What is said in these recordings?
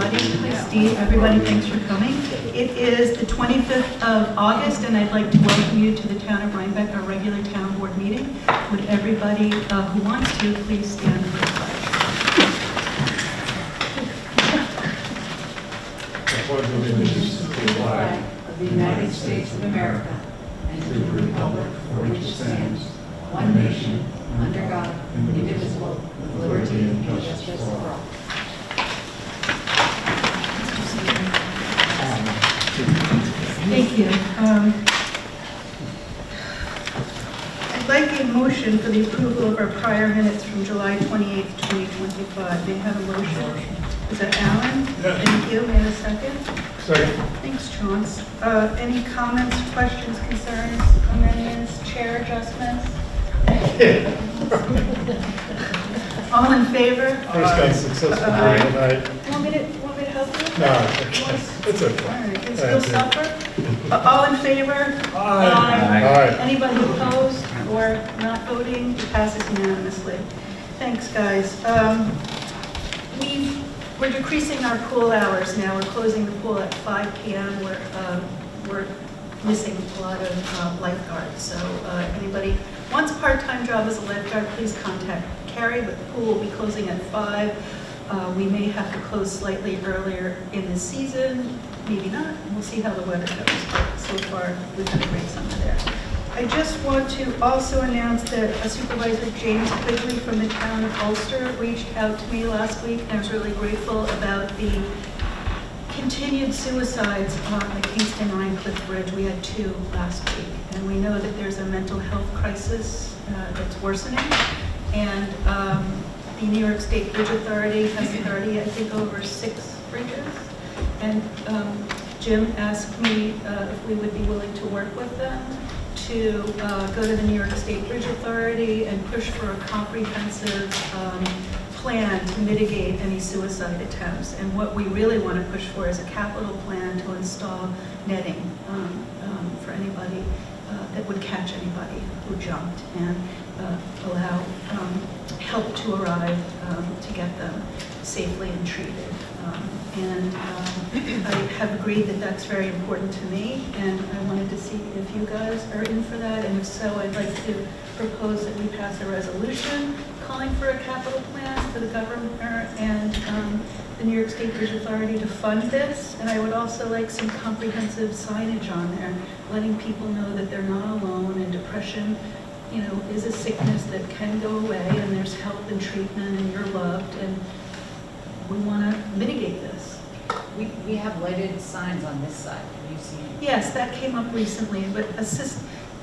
everybody. Hi, Steve. Everybody, thanks for coming. It is the 25th of August, and I'd like to welcome you to the Town of Rhinebeck, our regular town board meeting. Would everybody who wants to please stand for the pledge? I pledge allegiance to the flag of the United States of America and to the republic for which it stands, one nation, under God, indivisible, with liberty and justice for all. Thank you. I'd like a motion for the approval of our prior minutes from July 28th, 2025. May I have a motion? Is that Alan? Yes. Thank you. May I have a second? Second. Thanks, Chauncey. Any comments, questions, concerns, amendments, chair adjustments? All in favor? First got successful tonight. Want me to help you? No, it's All okay. right, you still suffer? All in favor? Aye. Anybody opposed or not voting? It passes unanimously. Thanks, guys. We're decreasing our pool hours now. We're closing the pool at 5 p.m. We're missing a lot of lifeguards. So anybody wants a part-time job as a lifeguard, please contact Carrie, but the pool will be closing at 5. We may have to close slightly earlier in the season, maybe not. We'll see how the weather goes. But so far, we've had a great summer there. I just want to also announce that Supervisor James Quigley from the town of Ulster reached out to me last week, and I was really grateful about the continued suicides on the Kingston-Rhinecliff Bridge. We had 2 last week, and we know that there's a mental health crisis that's worsening, and the New York State Bridge Authority has authority, I think, over 6 bridges, and Jim asked me if we would be willing to work with them to go to the New York State Bridge Authority and push for a comprehensive plan to mitigate any suicide attempts. And what we really want to push for is a capital plan to install netting for anybody that would catch anybody who jumped and allow help to arrive to get them safely and treated. I have agreed that that's very important to me, and I wanted to see if you guys are in for that, and if so, I'd like to propose that we pass a resolution calling for a capital plan for the governor and the New York State Bridge Authority to fund this, and I would also like some comprehensive signage on there, letting people know that they're not alone, and depression, you know, is a sickness that can go away, and there's help and treatment, and you're loved, and we want to mitigate this. We have lighted signs on this side. Have you seen it? Yes, that came up recently, but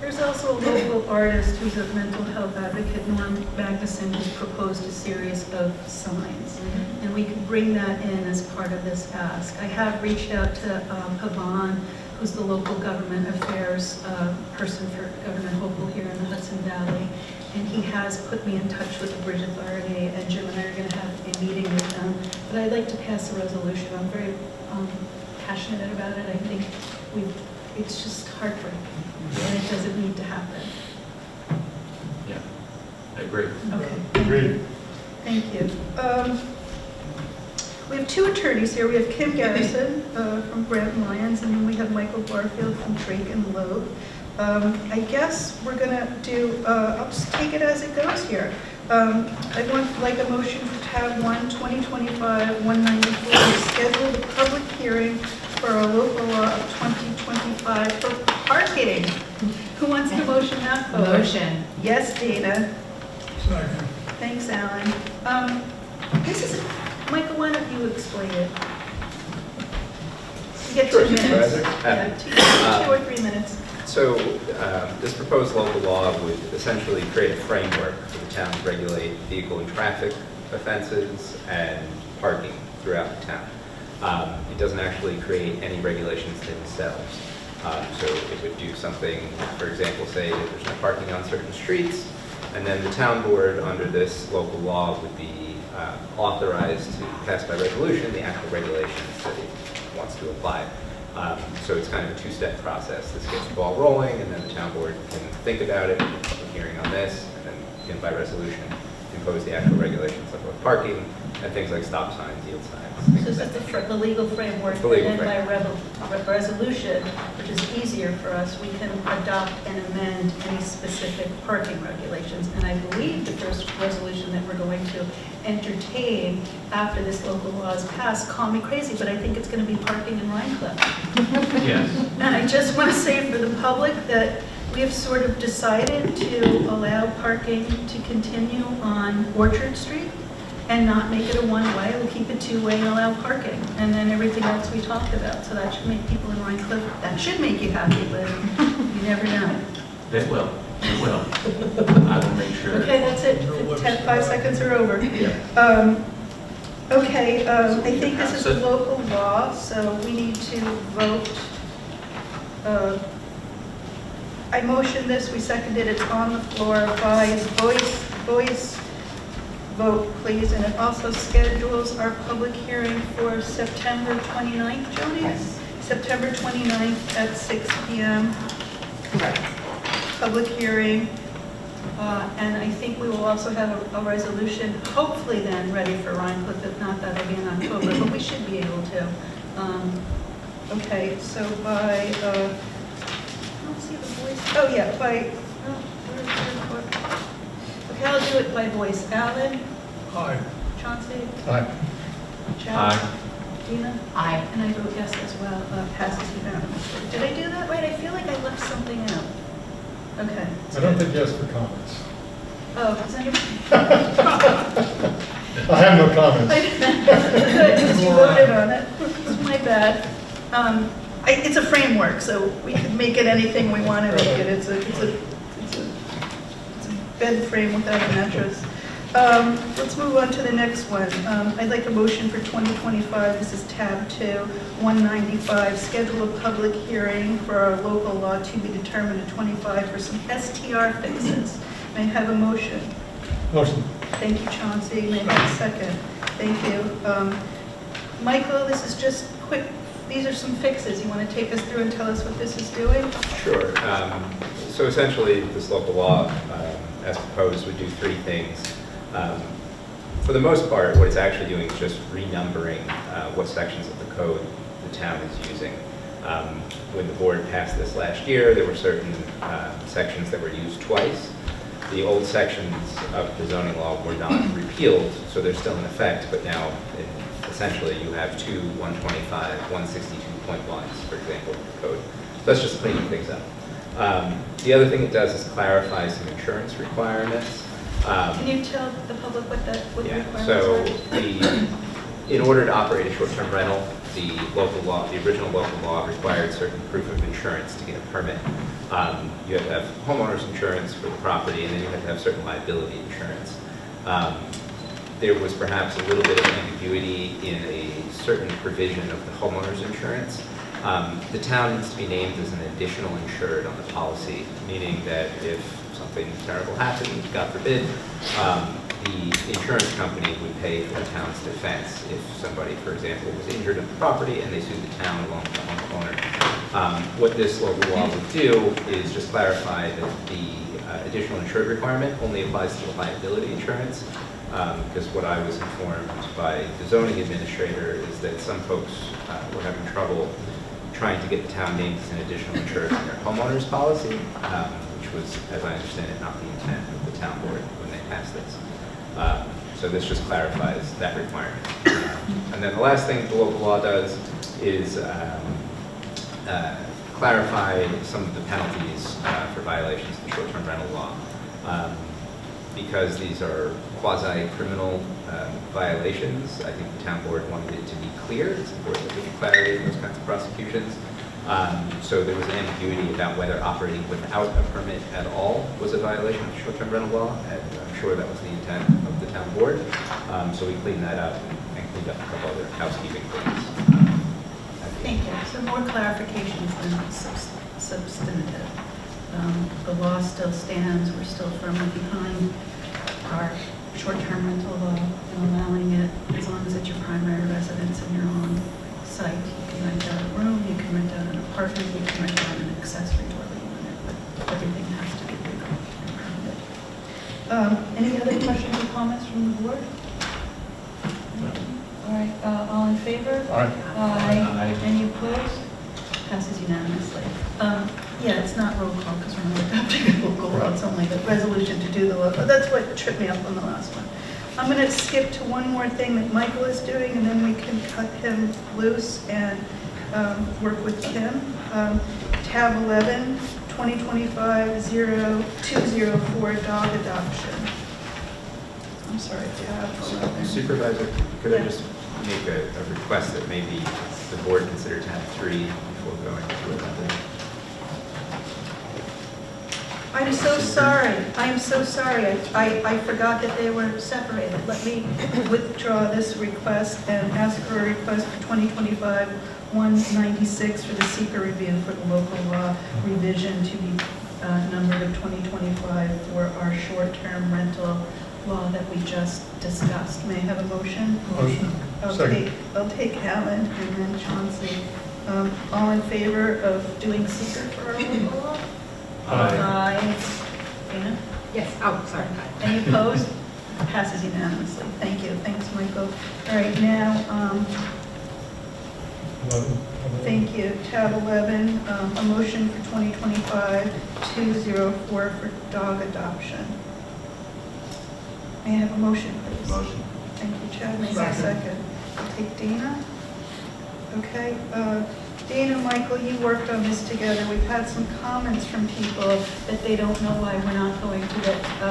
there's also a local artist who's a mental health advocate, Norm Magnuson, who's proposed a series of signs. And we could bring that in as part of this ask. I have reached out to Pavan, who's the local government affairs person for Governor Hochul here in the Hudson Valley. And he has put me in touch with the Bridge Authority, and Jim and I are going to have a meeting with them. But I'd like to pass a resolution. I'm very passionate about it. I think it's just heartbreaking, and it doesn't need to happen. Yeah, I agree. Okay. Agreed. Thank you. We have 2 attorneys here. We have Kim Garrison from Branton Lyons, and then we have Michael Barfield from Drake and Loeb. I guess we're going to do, I'll just take it as it goes here. I want like a motion for tab 1, 2025-194, to schedule the public hearing for our local law of 2025 for parking. Who wants to motion that forward? Motion. Yes, Dana. Second. Thanks, Alan. Michael, why don't you explain it? You get 2 Sure, minutes. Supervisor. Yeah, 2 or 3 minutes. So this proposed local law would essentially create a framework for the town to regulate vehicle and traffic offenses and parking throughout the town. It doesn't actually create any regulations themselves. So it would do something, for example, say that there's no parking on certain streets, and then the town board under this local law would be authorized to pass by resolution the actual regulations that it wants to apply. So it's kind of a 2-step process. This gets the ball rolling, and then the town board can think about it, public hearing on this, and then by resolution impose the actual regulations on both parking and things like stop signs, yield signs. So things this of is that nature. the legal framework, The legal and then by resolution, which is easier for us, we can adopt and amend any specific parking regulations. And I believe the first resolution that we're going to entertain after this local law is passed, call me crazy, but I think it's going to be parking in Rhine Cliff. Yes. And I just want to say for the public that we have sort of decided to allow parking to continue on Orchard Street and not make it a one-way. We'll keep it two-way and allow parking. And then everything else we talked about. So that should make people in Rhine Cliff, that should make you happy, but you never know. They will. They will. I will make sure. Okay, that's it. 5 seconds are over. Yeah. Okay, I think this is a local law, so we need to vote. I motioned this, we seconded, it's on the floor by voice vote, please. And it also schedules our public hearing for September 29th, Joni? Yes. September 29th at 6 p.m. Correct. Public hearing. And I think we will also have a resolution, hopefully then, ready for Rhine Cliff. If not, that'll be in October, but we should be able to. Okay, so by, I don't see the voice. Oh, yeah, by, okay, I'll do it by voice. Alan? Aye. Chauncey? Aye. Chad? Aye. Dina? Aye. And I vote yes as well. Passes unanimously. Did I do that right? I feel like I left something out. Okay. I don't think yes for comments. Oh, is anybody? I have no comments. Good, because you voted on it. It's my bad. It's a framework, so we can make it anything we want to make it. It's a bed frame without a mattress. Let's move on to the next one. I'd like a motion for 2025. This is tab 2, 195. Schedule a public hearing for our local law to be determined at 25 for some STR fixes. May I have a motion? Motion. Thank you, Chauncey. May I have a second? Thank you. Michael, this is just quick. These are some fixes. You want to take us through and tell us what this is doing? Sure. So essentially, this local law, as proposed, would do three things. For the most part, what it's actually doing is just renumbering what sections of the code the town is using. When the board passed this last year, there were certain sections that were used twice. The old sections of the zoning law were not repealed, so they're still in effect, but now essentially you have two 125, 162.1s, for example, in the code. So that's just cleaning things up. The other thing it does is clarify some insurance requirements. Can you tell the public what the requirements So are? in order to operate a short-term rental, the original local law required certain proof of insurance to get a permit. You have to have homeowner's insurance for the property, and then you have to have certain liability insurance. There was perhaps a little bit of ambiguity in a certain provision of the homeowner's insurance. The town needs to be named as an additional insured on the policy, meaning that if something terrible happened, God forbid, the insurance company would pay for the town's defense if somebody, for example, was injured on the property and they sued the town along with the homeowner. What this local law would do is just clarify that the additional insured requirement only applies to the liability insurance, because what I was informed by the zoning administrator is that some folks were having trouble trying to get the town named as an additional insured on their homeowner's policy, which was, as I understand it, not the intent of the town board when they passed this. So this just clarifies that requirement. And then the last thing the local law does is clarify some of the penalties for violations of the short-term rental law. Because these are quasi-criminal violations, I think the town board wanted it to be clear. It's important that we get clarity in those kinds of prosecutions. So there was an ambiguity about whether operating without a permit at all was a violation of the short-term rental law, and I'm sure that was the intent of the town board. So we cleaned that up and cleaned up a couple other housekeeping things. Thank you. So more clarifications than substantive. The law still stands. We're still firmly behind our short-term rental law and allowing it as long as it's your primary residence and your own site. You can rent out a room, you can rent out an apartment, you can rent out an accessory dwelling unit, but everything has to be legal and permitted. Any other questions or comments from the board? No? favor? Aye. Aye. Any opposed? Passes unanimously. Yeah, it's not roll call because we're not adopting a local law, it's only the resolution to do the local. That's what tripped me up on the last one. I'm going to skip to one more thing that Michael is doing, and then we can cut him loose and work with Kim. Tab 11, 2025-0204 dog adoption. I'm sorry, tab 11. Supervisor, could I Yeah. just make a request that maybe the board consider tab 3 before going to another? I'm so sorry. I am so sorry. I forgot that they were separated. Let me withdraw this request and ask for a request for 2025-196 for the seeker review for the local law revision to be numbered of 2025 for our short-term rental law that we just discussed. May I have a motion? Motion. Second. I'll take Alan and then Chauncey. All in favor of doing seeker for our local law? Aye. Dana? Yes, oh, sorry. Any opposed? Passes unanimously. Thank you. Thanks, Michael. All right, now, 11. thank you. Tab 11, a motion for 2025-204 for dog adoption. May I have a motion, please? Motion. Thank you, Chad. May I have a second? I'll take Dana. Okay, Dana, Michael, you worked on this together. We've had some comments from people that they don't know why we're not going to the, I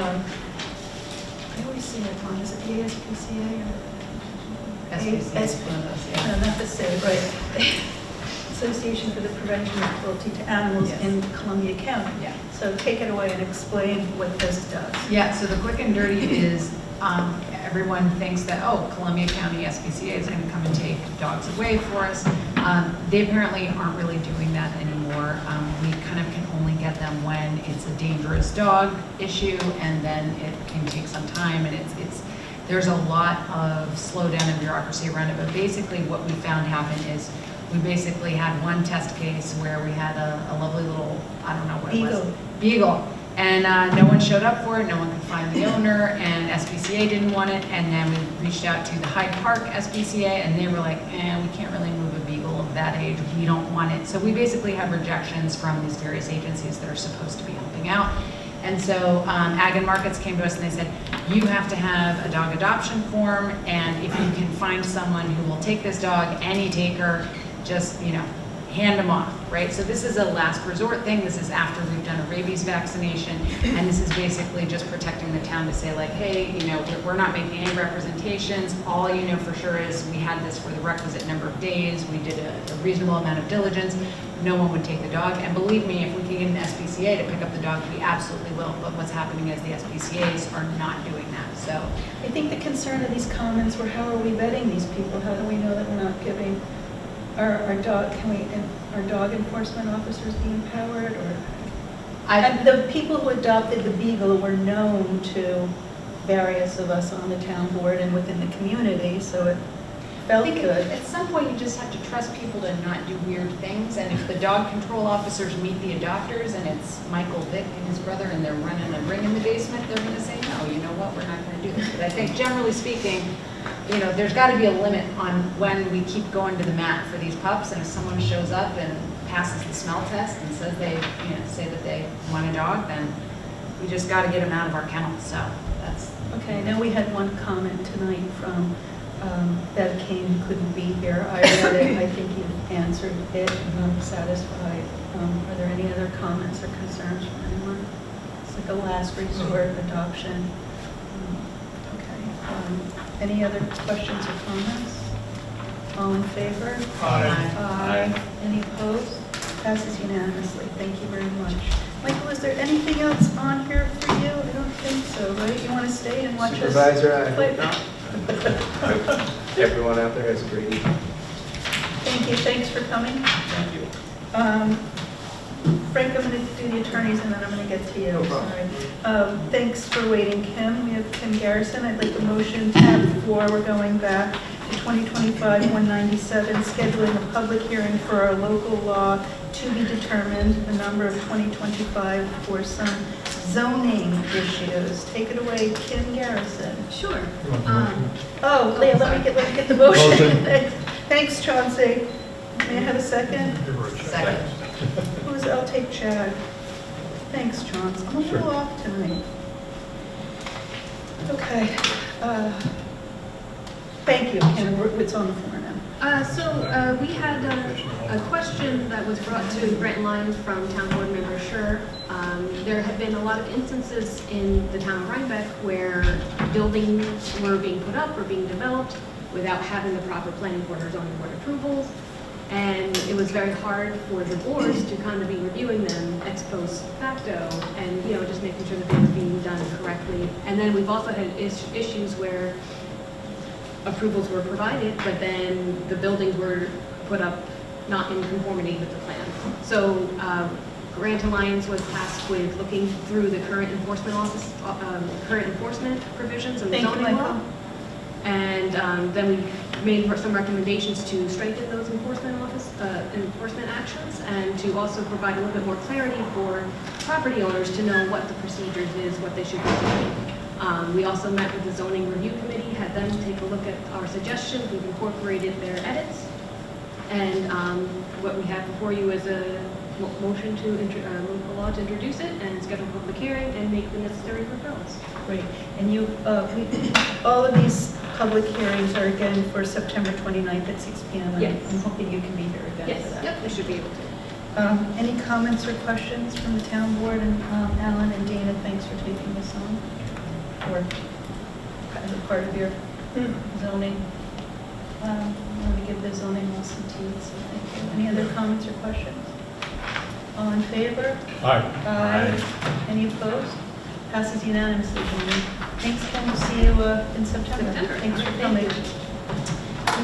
always see it on, is it the ASPCA or? No, not the state, right. Association for the Prevention of Cruelty to Animals Yes. in Columbia County. Yeah. So take it away and explain what this does. Yeah, so the quick and dirty is, everyone thinks that, oh, Columbia County SPCA is gonna come and take dogs away for us. They apparently aren't really doing that anymore. We kind of can only get them when it's a dangerous dog issue, and then it can take some time, and there's a lot of slowdown and bureaucracy around it, but basically what we found happen is we basically had one test case where we had a lovely little, I don't know what it was. Beagle. And no one showed up for it, no one could find the owner, and SPCA didn't want it, and then we reached out to the Hyde Park SPCA, and they were like, we can't really move a beagle of that age, we don't want it. So we basically have rejections from these various agencies that are supposed to be helping out. And so Ag and Markets came to us and they said, you have to have a dog adoption form, and if you can find someone who will take this dog, any taker, just, hand them off, right? So this is a last resort thing. This is after we've done a rabies vaccination, and this is basically just protecting the town to say like, hey, we're not making any representations. All you know for sure is we had this for the requisite number of days. We did a reasonable amount of diligence. No one would take the dog, and believe me, if we can get an SPCA to pick up the dog, we absolutely will. But what's happening is the SPCAs are not doing that. So I think the concern of these comments were, how are we vetting these people? How do we know that we're not giving our dog enforcement officers be empowered, or? And the people who adopted the beagle were known to various of us on the town board and within the community, so it felt I think good. at some point you just have to trust people to not do weird things, and if the dog control officers meet the adopters and it's Michael Vick and his brother and they're running a ring in the basement, they're going to say, no, you know what, we're not going to do this. But I think generally speaking, there's got to be a limit on when we keep going to the mat for these pups, and if someone shows up and passes the smell test and says they, say that they want a dog, then we just got to get them out of our kennel. So that's Okay, now we had one comment tonight from Bev Kane, who couldn't be here. I read it, I think you've answered it, and I'm satisfied. Are there any other comments or concerns from anyone? It's like a last resort adoption. Okay. Any other questions or comments? All in favor? Aye. Aye. Any opposed? Passes unanimously. Thank you very much. Michael, is there anything else on here for you? I don't think so, right? You want to stay and watch us? Supervisor, I play? hope not. Everyone out there has a great evening. Thank you. Thanks for coming. Thank you. Frank, I'm going to do the attorneys and then I'm going to get to you. No problem. Sorry. Thanks for waiting, Kim. We have Kim Garrison. I'd like a motion, tab 4. We're going back to 2025-197, scheduling a public hearing for our local law to be determined, the number of 2025 for some zoning issues. Take it away, Kim Garrison. sure. You want the motion? Oh, Leah, let me get the motion. Motion. Thanks, Chauncey. May I have a second? Give her a check. Second. I'll take Chad. Thanks, Chauncey. I'm a little off tonight. Okay. Thank you, Ken, it's on the floor now. We had a question that was brought to Brent Lyons from Town Board Member Scher. There have been a lot of instances in the town of Rhinebeck where buildings were being put up or being developed without having the proper planning board or zoning board approvals. And it was very hard for the boards to kind of be reviewing them ex post facto and, just making sure that they were being done correctly. And then we've also had issues where approvals were provided, but then the buildings were put up not in conformity with the plan. So Grant Alliance was tasked with looking through the current enforcement provisions of the Thank you, zoning law. Michael. And then we made some recommendations to strengthen those enforcement actions and to also provide a little bit more clarity for property owners to know what the procedures is, what they should be doing. We also met with the zoning review committee, had them take a look at our suggestions. We've incorporated their edits. And what we have before you is a motion to move the law to introduce it and schedule a public hearing and make the necessary referrals. Great. And all of these public hearings are again for September 29th at 6 p.m. Yes. I'm hoping you can be here again for Yes, that. yep, we should be able to. Any comments or questions from the town board? And Alan and Dana, thanks for taking this on, or as a part of your zoning. I want to give the zoning law some teeth, so thank you. Any other comments or questions? All in favor? Aye. Aye. Any opposed? Passes unanimously, Dana. Thanks, Ken. We'll see you in September. September. Thanks for coming.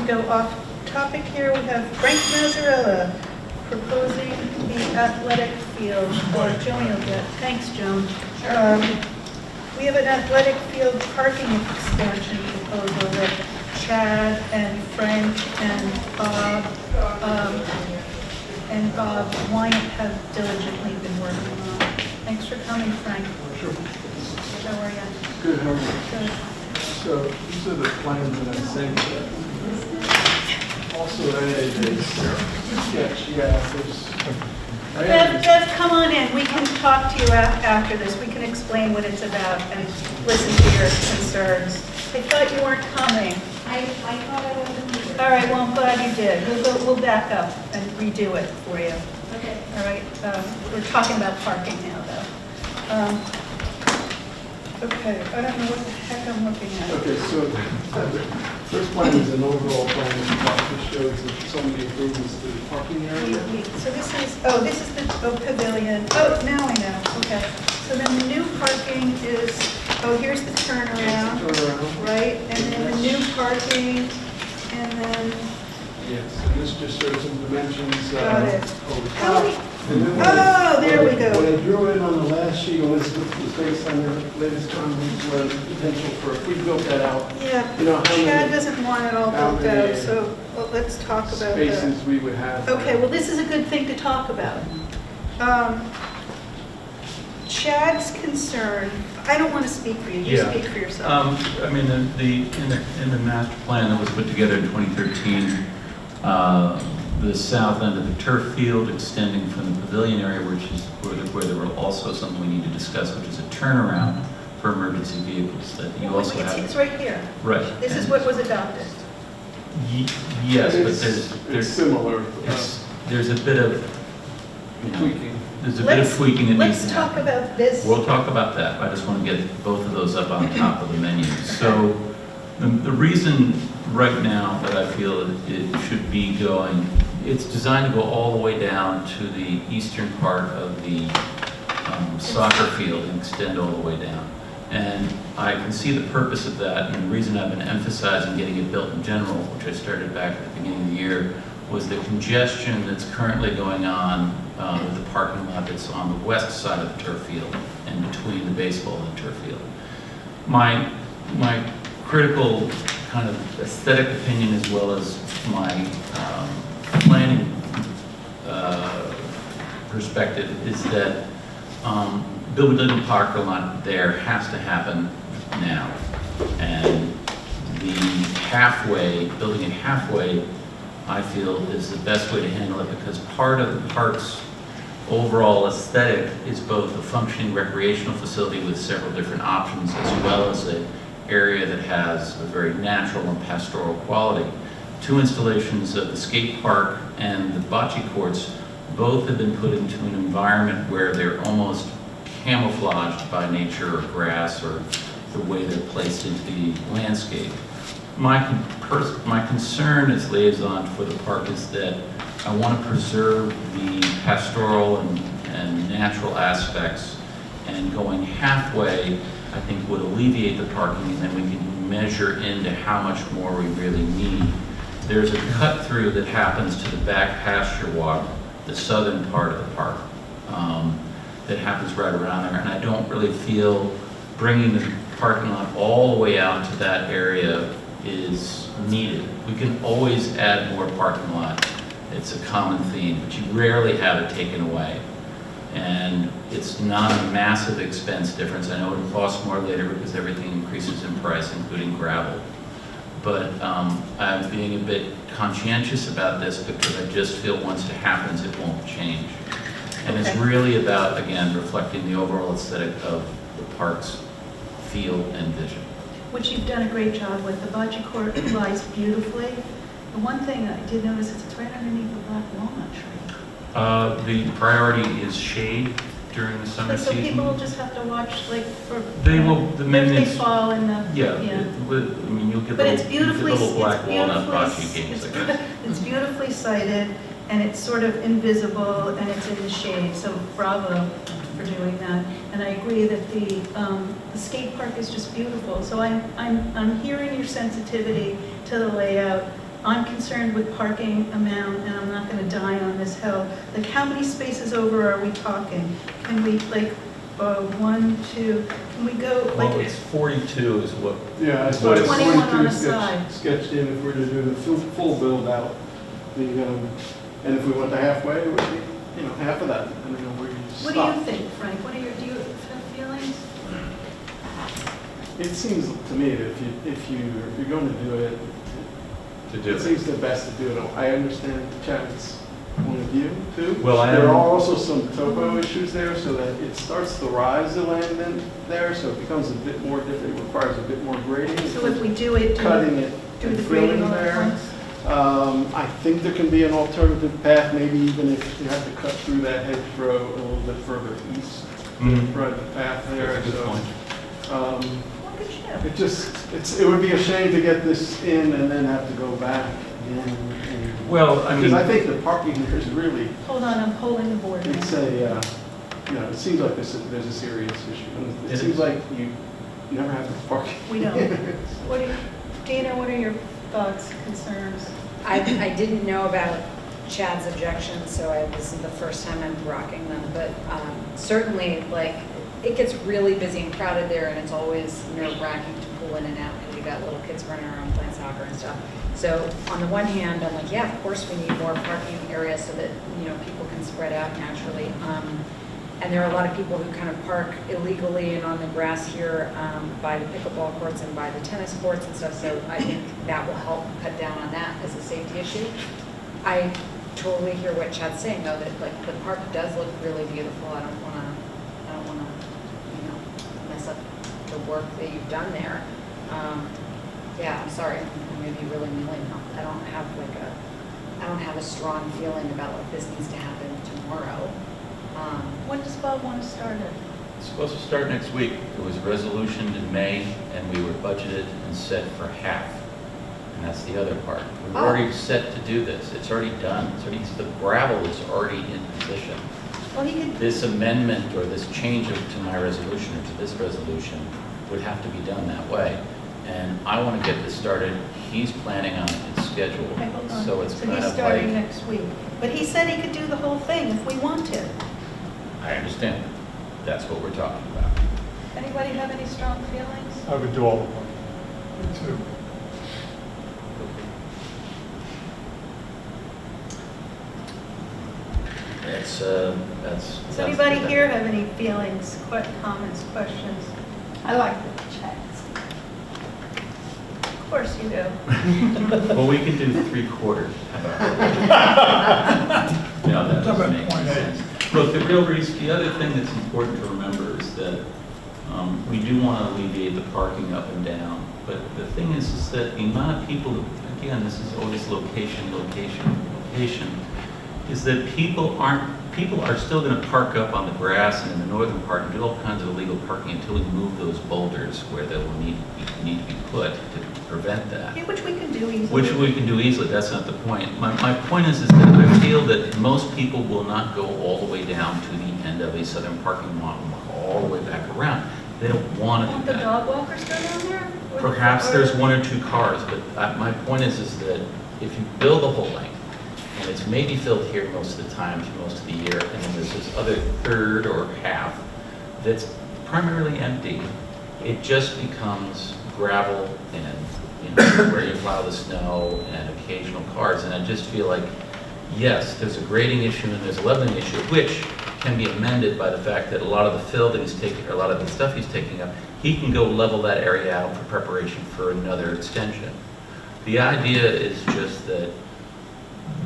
We go off topic here. We have Frank Mazzarella proposing the athletic field. Joan will get. Thanks, Joan. We have an athletic field parking expansion proposal that Chad and Frank and Bob Wyatt have diligently been working on. Thanks for coming, Frank. Sure. How are you? Good, how are you? Good. So these are the plans that I sent. Also added a sketch, Bev, come on in. We can talk to you after this. We can explain what it's about and listen to your concerns. I thought you weren't coming. I thought I wasn't here. All right, well, I'm glad you did. We'll back up and redo it for you. Okay. All right, we're talking about parking now, though. Okay, I don't know what the heck I'm looking at. Okay, so the first plan is an overall plan that shows some of the improvements to the parking area. So this is the pavilion. Oh, now I know, okay. So then the new parking is, here's the turnaround, Turnaround. right? And then the new parking, and then, Yes, and this just shows some dimensions. Got it. Over How top. many- And then there we go. When I drew it on the last sheet, it was based on the latest comments, where the potential for, if we built that out, yeah, you know, how Chad many doesn't want it all how built many, out, so let's talk about that. spaces we would have. Okay, well, this is a good thing to talk about. Chad's concern, I don't want to speak for you, you Yeah. speak for yourself. I mean, in the master plan that was put together in 2013, the south end of the turf field extending from the pavilion area, which is where there were also something we need to discuss, which is a turnaround for emergency vehicles that you also It's have. right here. Right. This is and what was adopted. Yes, but It's there's similar, there's a bit of, you know, tweaking. there's a bit of tweaking that needs Let's to talk happen. about this. We'll talk about that. I just want to get both of those up on top of the menu. So the reason right now that I feel it should be going, it's designed to go all the way down to the eastern part of the soccer field and extend all the way down. And I can see the purpose of that, and the reason I've been emphasizing getting it built in general, which I started back at the beginning of the year, was the congestion that's currently going on with the parking lot that's on the west side of the turf field and between the baseball and the turf field. My critical kind of aesthetic opinion, as well as my planning perspective, is that building a parking lot there has to happen now. And the building it halfway I feel is the best way to handle it, because part of the park's overall aesthetic is both a functioning recreational facility with several different options, as well as an area that has a very natural and pastoral quality. 2 installations of the skate park and the bocce courts both have been put into an environment where they're almost camouflaged by nature or grass or the way they're placed into the landscape. My concern as liaison for the park is that I want to preserve the pastoral and natural aspects, and going halfway, I think, would alleviate the parking, and then we can measure into how much more we really need. There's a cut through that happens to the back pasture walk, the southern part of the park, that happens right around there, and I don't really feel bringing the parking lot all the way out to that area is needed. We can always add more parking lot. It's a common theme, but you rarely have it taken away. And it's not a massive expense difference. I know it'll cost more later because everything increases in price, including gravel. But I'm being a bit conscientious about this because I just feel once it happens, it won't change. And it's Okay. really about, again, reflecting the overall aesthetic of the park's feel and vision. Which you've done a great job with. The bocce court lies beautifully. The one thing I did notice is it's right underneath the black walnut tree. The priority is shade during the summer So season. people will just have to watch, like, for... They will, the If they maintenance, fall in the... yeah, I mean, you'll get But it's little, beautifully, little black walnut bocce it's games, I beautifully, guess. it's beautifully sited, and it's sort of invisible, and it's in the shade, so bravo for doing that. And I agree that the skate park is just beautiful, so I'm hearing your sensitivity to the layout. I'm concerned with parking amount, and I'm not gonna die on this hill. Like, how many spaces over are we talking? Can we, like, 1, 2, can we go, like... Well, it's 42 is what, Yeah, I What started is- 21 on 42 the side. sketched in if we were to do the full build out. And if we went to halfway, it would be, half of that, depending on where you What stop. do you think, Frank? Do you have feelings? It seems to me that if you're going to do it, to do it seems the best to do it. I understand Chad's point of view too. Well, I There am- are also some topo issues there, so that it starts to rise the land in there, so it becomes a bit more difficult. It requires a bit more grading. So if we do it, Cutting it do and the grading filling all at there. once? I think there can be an alternative path, maybe even if you have to cut through that hedgerow a little bit further east, Mhm. right, the path there. That's a good So, point. Look at you. it would be a shame to get this in and then have to go back again. Well, I Because I mean, think the parking here is really, Hold on, I'm pulling the board now. it's a, it seems like there's a serious issue. And It it seems is. like you never have the parking. We don't. Dana, what are your thoughts, concerns? I didn't know about Chad's objections, so this is the first time I'm rocking them, but certainly, like, it gets really busy and crowded there, and it's always nerve-wracking to pull in and out, because you got little kids running around playing soccer and stuff. So on the one hand, I'm like, yeah, of course we need more parking areas so that, people can spread out naturally. And there are a lot of people who kind of park illegally and on the grass here by the pickleball courts and by the tennis courts and stuff, so I think that will help cut down on that as a safety issue. I totally hear what Chad's saying, though, that like the park does look really beautiful. I don't wanna, mess up the work that you've done there. Yeah, I'm sorry, I'm maybe really kneeling. I don't have a strong feeling about like this needs to happen tomorrow. When does Bob want to start it? it's supposed to start next week. It was resolutioned in May, and we were budgeted and set for half. And that's the other part. We were Oh. already set to do this. It's already done. The gravel is already in position. Well, he could, This amendment or this change to my resolution or to this resolution would have to be done that way. And I want to get this started. He's planning on its schedule. okay, hold on. So it's kind he's of starting like, next week. But he said he could do the whole thing if we wanted. I understand. That's what we're talking about. Anybody have any strong feelings? I would do all of them. Me too. That's. Does anybody here have any feelings, comments, questions? I like the chats. Of course you do. Well, we can do 3/4. No, that doesn't make any sense. Look, the real reason, the other thing that's important to remember is that we do want to alleviate the parking up and down. But the thing is that the amount of people, again, this is always location, location, location, is that people are still going to park up on the grass and in the northern part and do all kinds of illegal parking until we move those boulders where they will need to be put to prevent that. Yeah, which we can do easily. Which we can do easily, that's not the point. My point is that I feel that most people will not go all the way down to the end of a southern parking lot and walk all the way back around. They don't want to Won't do the that. dog walkers go down there? Or the Perhaps car? there's 1 or 2 cars, but my point is that if you build the whole length, and it's maybe filled here most of the time, most of the year, and then there's this other third or half that's primarily empty, it just becomes gravel and where you plow the snow and occasional cars. And I just feel like, yes, there's a grading issue and there's a leveling issue, which can be amended by the fact that a lot of the fill that he's taking, or a lot of the stuff he's taking up, he can go level that area out for preparation for another extension. The idea is just that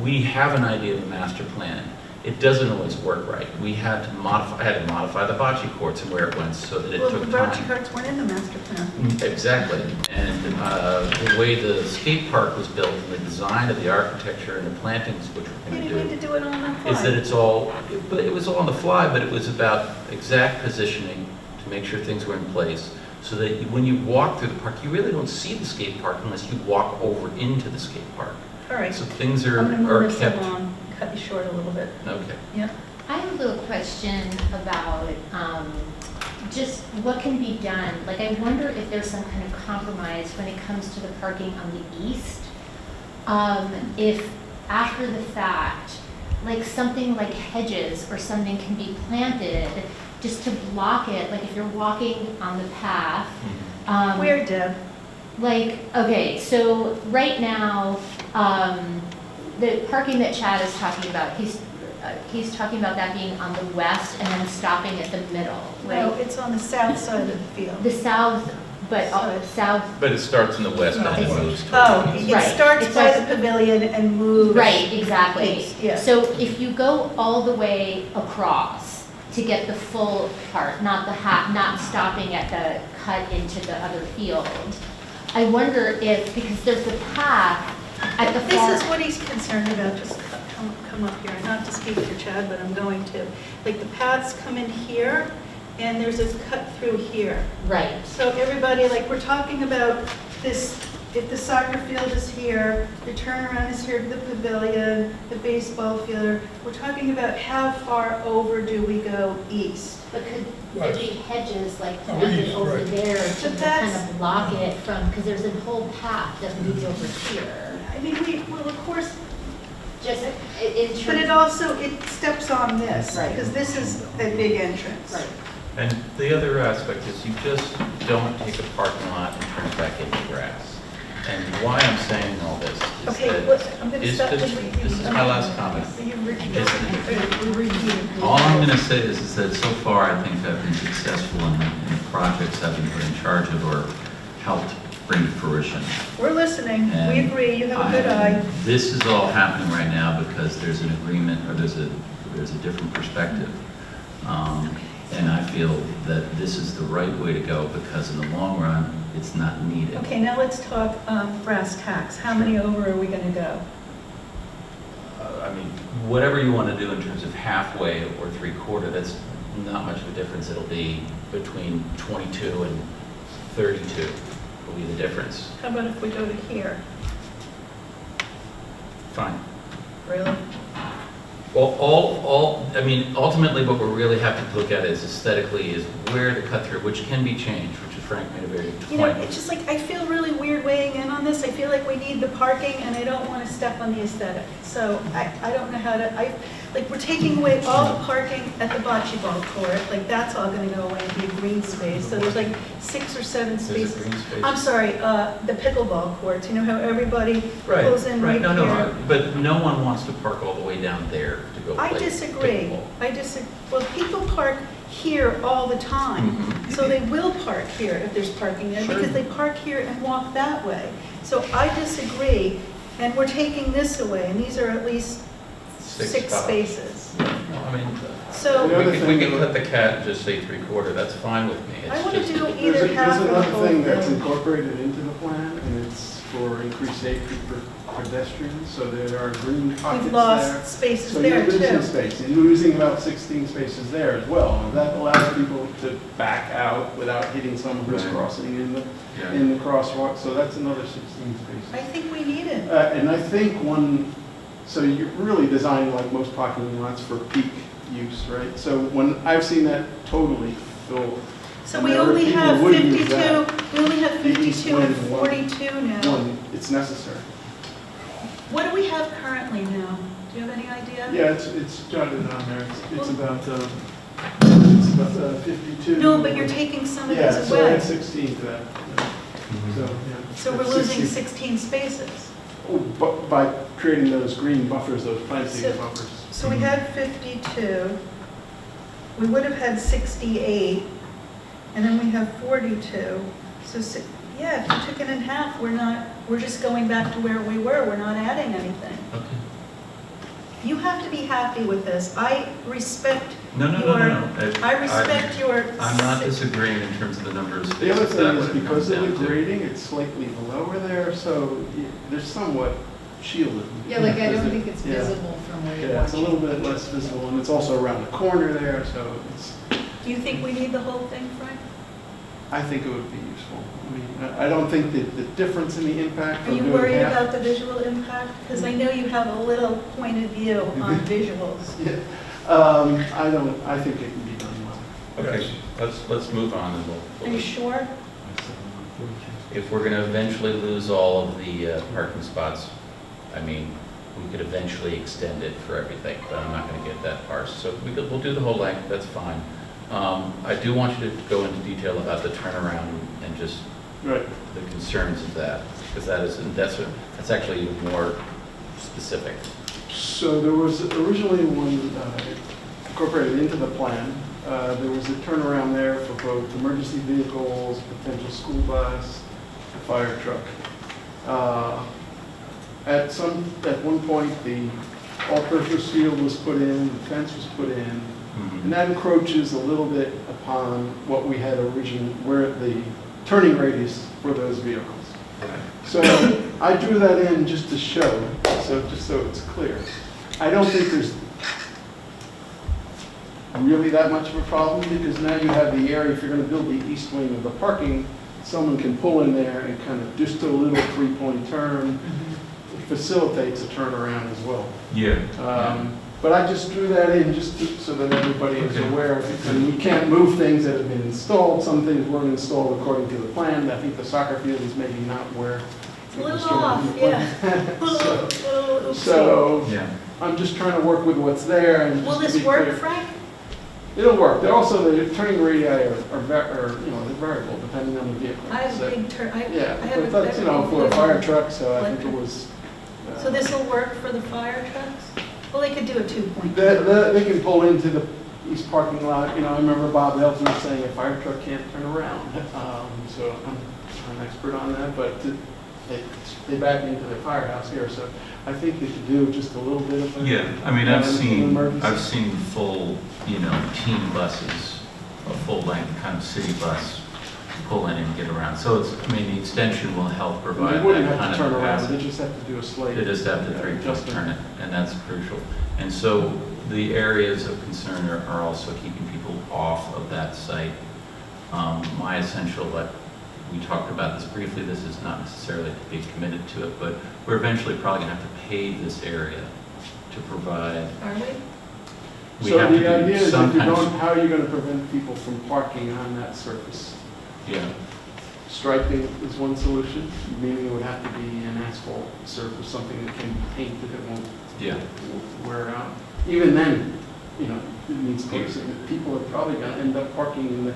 we have an idea of a master plan. It doesn't always work right. I had to modify the bocce courts and where it went so that it Well, took the bocce time. carts weren't in the master plan. Exactly. And the way the skate park was built and the design of the architecture and the plantings, which we're You going need to to do, do it on the fly. is that it's all, but it was all on the fly, but it was about exact positioning to make sure things were in place so that when you walk through the park, you really don't see the skate park unless you walk over into the skate park. All right. So things I'm going to are move this kept. along, cut you short a little bit. Okay. Yeah. I have a little question about just what can be done. Like, I wonder if there's some kind of compromise when it comes to the parking on the east. If after the fact, like something like hedges or something can be planted just to block it, like if you're walking on the path. Where, Deb? Like, okay, so right now, the parking that Chad is talking about, he's talking about that being on the west and then stopping at the middle, No, right? it's on the south side of the field. The south, but south, But it starts in the west and it No. moves Oh, towards the east. it Right. starts It by starts- the pavilion and moves. right, exactly. East, yeah. So if you go all the way across to get the full part, not not stopping at the cut into the other field, I wonder if, because there's a path at the far. This is what he's concerned about, just come up here, not to speak for Chad, but I'm going to. Like, the paths come in here, and there's this cut through here. Right. So everybody, like, we're talking about this, if the soccer field is here, the turnaround is here to the pavilion, the baseball field, we're talking about how far over do we go east? But could Right. there be hedges like Oh, planted east, over right. there to But kind that's- of block it from, because there's a whole path that leads over here. I mean, well, of course, Just in terms. but it also, it steps on this, Right. because this is a big entrance. Right. And the other aspect is you just don't take a parking lot and turn it back into grass. And why I'm saying all this is Okay, that well, I'm going to is stop. this is my last comment. You repeated. All I'm going to say is that so far I think I've been successful in the projects I've been put in charge of or helped bring to fruition. We're listening, we And agree, you have a good eye. This is all happening right now because there's an agreement or there's a different perspective. And I feel that this is the right way to go because in the long run, it's not needed. Okay, now let's talk brass tacks. How many over are we going to go? I mean, whatever you want to do in terms of halfway or 3/4, that's not much of a difference. It'll be between 22 and 32 will be the difference. How about if we go to here? Fine. Really? Well, I mean, ultimately what we really have to look at is aesthetically is where to cut through, which can be changed, which is Frank made a very good You know, point. it's just like, I feel really weird weighing in on this. I feel like we need the parking and I don't want to step on the aesthetic. So I don't know how to, like, we're taking away all the parking at the bocce ball court. Like, that's all going to go away and be a green space. So there's like 6 or 7 There's a spaces. green space. I'm sorry, the pickleball courts, you know how everybody Right, pulls in right no, here? but no one wants to park all the way down there to go play I disagree. pickleball. Well, people park here all the time. Mhm. So they will park here if there's parking there Sure. because they park here and walk that way. So I disagree, and we're taking this away, and these are at least six spots. spaces. Well, I mean, So The other we thing can that- cut the cat and just say 3/4, that's fine with me. I It's want to just- do There's either half or the another whole thing that's thing. incorporated into the plan, and it's for increased safety for pedestrians, so there are green pockets We've there. lost spaces So there you're losing too. space, and you're losing about 16 spaces there as well. And that allows people to back out without hitting someone who's Right. crossing Yeah. in the crosswalk, so that's another 16 I spaces. think we need it. And I think so you're really designing like most parking lots for peak use, right? So when, I've seen that totally filled. So And we there are only people have who would use 52, that. we only have The east 52 and wing one. 42 now. One, it's necessary. What do we have currently now? Do you have any idea? Yeah, it's jotted on there. It's about 52. No, but you're taking some of Yeah, these so away. add 16 to that. Mhm. So, yeah. So we're That's losing 16. 16 spaces. Oh, but by creating those green buffers, those planting So- buffers. So we had 52, we would have had 68, and then we have 42. So, yeah, if you took it in half, we're just going back to where we were, we're not adding anything. Okay. You have to be happy with this. I respect No, no, no, your, no, no. I respect your. I'm not disagreeing in terms of the number of spaces. The other That thing is what it because comes of the down to. grading, it's slightly lower there, so there's somewhat shielded. Yeah, like I don't Because think it's yeah. visible from where you're Yeah, it's a watching. little bit less visible, and it's also around the corner there, so it's, Do you think we need the whole thing, Frank? I think it would be useful. I mean, I don't think that the difference in the impact Are from you doing worried half. about the visual impact? Because I know you have a little point of view on visuals. Yeah, I think it can be done well. Okay, let's move on and Are we'll, you sure? if we're gonna eventually lose all of the parking spots, I mean, we could eventually extend it for everything, but I'm not gonna get that far. So we'll do the whole length, that's fine. I do want you to go into detail about the turnaround and just Right. the concerns of that, because that's actually even more specific. So there was originally one incorporated into the plan. There was a turnaround there for both emergency vehicles, potential school bus, a fire truck. At one point, the all-purpose field was put in, the fence was put in, and that encroaches a little bit upon what we had originally, where the turning radius for those vehicles. So I drew that in just to show, just so it's clear. I don't think there's really that much of a problem, because now you have the area, if you're gonna build the east wing of the parking, someone can pull in there and kind of just do a little three-point turn. It facilitates a turnaround as well. Yeah. But I just drew that in just so that everybody is Okay. aware. And we can't move things that have been installed. Some things weren't installed according to the plan. I think the soccer field is maybe not where. It's a it was little going off, in the yeah. plan. Little oopsie. So Yeah. I'm just trying to work with what's there and Will just to this be work, clear. Frank? It'll work. They're also, the turning radii are they're variable depending on the vehicle. I have So- a big turn, I Yeah, have but a. that's, for a fire truck, so I think it Electric. was. So this will work for the fire trucks? Well, they could do a two-point. They can pull into the east parking lot. I remember Bob Elton saying a fire truck can't turn around. So I'm an expert on that, but they back into the firehouse here, so I think they could do just a little bit of a. Yeah, I mean, I've an seen emergency. full, team buses, a full-length kind of city bus pull in and get around. So the extension will help provide They wouldn't that have kind to of turn around, they capacity. just have to do a slight. They just have to adjustment. turn it, and that's crucial. And so the areas of concern are also keeping people off of that site. My essential, we talked about this briefly, this is not necessarily to be committed to it, but we're eventually probably gonna have to pave this area to provide. Are we? We So have to the do idea is some if you kind of- don't, how are you gonna prevent people from parking on that surface? Yeah, Striping is one solution, meaning it would have to be an asphalt surface, something that can be painted, it won't yeah. wear out. Even then, it needs policing. People are probably gonna end up parking in the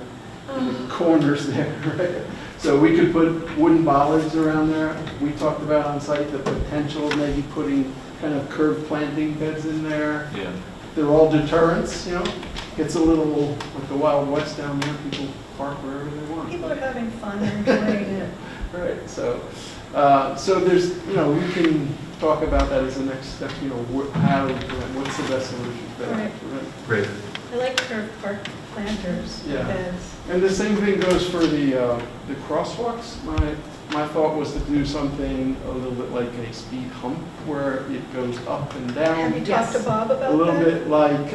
corners there, right? So we could put wooden bollards around there. We talked about on site the potential of maybe putting kind of curved planting beds in there. Yeah, They're all deterrents, It's a little like the Wild West down there. People park wherever they want. People are having fun and enjoying it. Right, so, So there's, we can talk about that as the next step, what's the best solution for that? Right. Great. I like curved park planters, Yeah. beds. And the same thing goes for the crosswalks. My thought was to do something a little bit like a speed hump where it goes up and down. Have you talked to Bob about that? A little bit like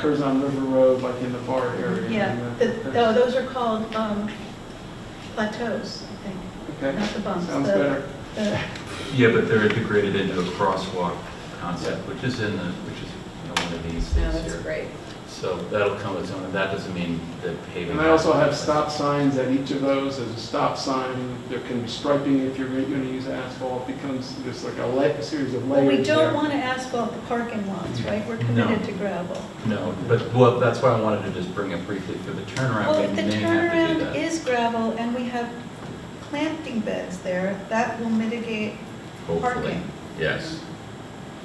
Curzon River Road, like in the bar area. Yeah, those are called plateaus, I think, Okay, not the bumps. sounds the- better. the- Yeah, but they're integrated into a crosswalk concept, which is one of these No, things that's here. great. So that'll come with its own, and that doesn't mean that paving. And I also have stop signs at each of those. There's a stop sign. There can be striping if you're going to use asphalt. It becomes just like a series of Well, layers we don't there. want to asphalt the parking lots, right? We're No. committed to gravel. No, but, that's why I wanted to just bring it briefly for the turnaround. Well, We if the may have to do turnaround that. is gravel and we have planting beds there, that will mitigate Hopefully, parking. yes.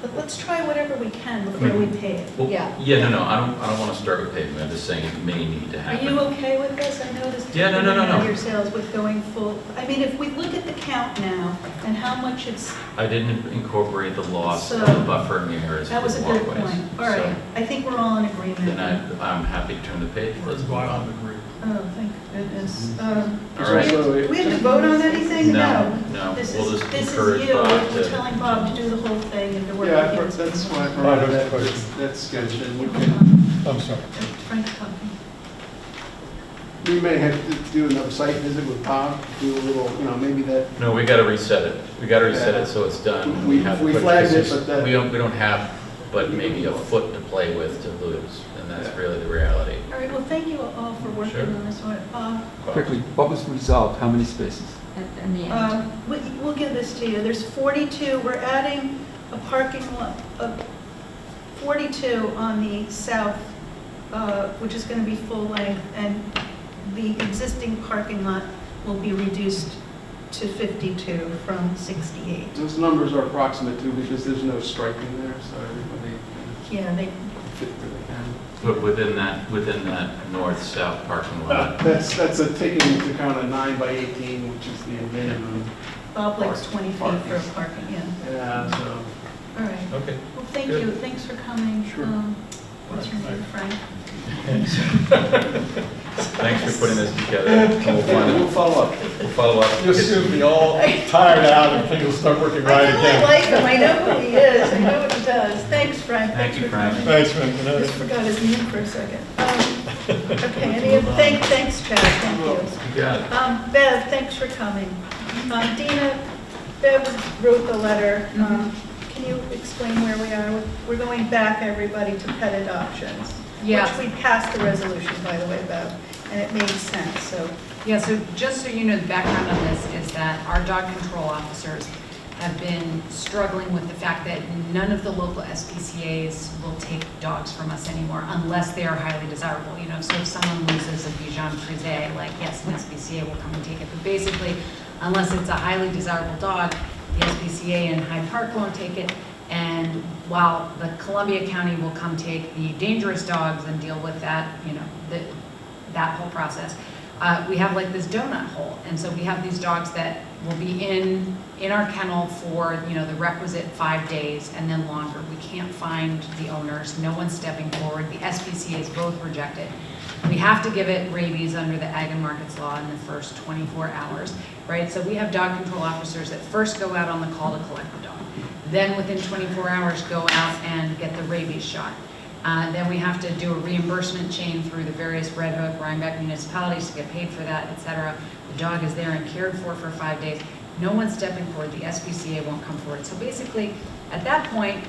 But let's try whatever we can before we pave. Well, Yeah. Yeah, no, I don't want to start with paving. I'm just saying it may need to Are happen. you okay with this? I noticed Yeah, no. your sales with going full. I mean, if we look at the count now and how much it's, I didn't incorporate the loss of So, the buffering areas. that was a for good walkways. point. All right, I think we're all in So agreement. then I'm happy to turn the page. Let's move Violent on. agree. Oh, thank goodness. There's All right. also Do we have to vote on anything? No. This We'll is, just this encourage is you. Bob We're to- telling Bob to do the whole thing and to work Yeah, with you. that's why I Bob provided has a that question. sketch, and we can, I'm sorry. Frank's talking. we may have to do another site visit with Bob, do a little, maybe that, No, we got to reset it. We got to reset Yeah. it so it's done. We have to flagged put- it, but that- We don't have, but maybe a foot to play with to lose, and that's really the reality. All right, well, thank you all for working Sure. on this one. Quickly, what was resolved? How many spaces? In the end. We'll give this to you. There's 42, we're adding a parking lot, 42 on the south, which is going to be full length, and the existing parking lot will be reduced to 52 from 68. those numbers are approximate too, because there's no striping there, so everybody can Yeah, they, fit where they can. But within that north-south parking lot, That's taking into account a 9 by 18, which is the minimum. Bob likes 20 feet for a parking, yeah. Yeah, so. All right. okay. Well, thank Good. you. Thanks for coming. Sure. What's your name, Frank? Thanks for putting this together. And We'll We'll follow up. follow up. You'll soon be all tired out and things will start working right I really again. like him. I know who he is. I know what he does. Thanks, Frank. Thank you, for Frank. coming. Thanks, man. Good I night. just forgot his name for a second. Okay, thanks, Chad, thank you. You got it. Bev, thanks for coming. Dina, Bev wrote the letter. Can you explain where we are? We're going back, everybody, to pet adoptions. Yes. Which we passed the resolution, by the way, Bev, and it made sense, so. Yeah, so just so you know, the background on this is that our dog control officers have been struggling with the fact that none of the local SPCA's will take dogs from us anymore unless they are highly desirable. So if someone loses a Bichon Frise, like, yes, an SPCA will come and take it. But basically, unless it's a highly desirable dog, the SPCA in Hyde Park won't take it. And while the Columbia County will come take the dangerous dogs and deal with that, that whole process, we have like this donut hole. And so we have these dogs that will be in our kennel for, the requisite 5 days and then longer. We can't find the owners. No one's stepping forward. The SPCA's both rejected. We have to give it rabies under the Ag and Markets Law in the first 24 hours, right? So we have dog control officers that first go out on the call to collect the dog. Then within 24 hours, go out and get the rabies shot. Then we have to do a reimbursement chain through the various Red Hook, Rhinebeck municipalities to get paid for that, et cetera. The dog is there and cared for 5 days. No one's stepping forward. The SPCA won't come forward. So basically, at that point,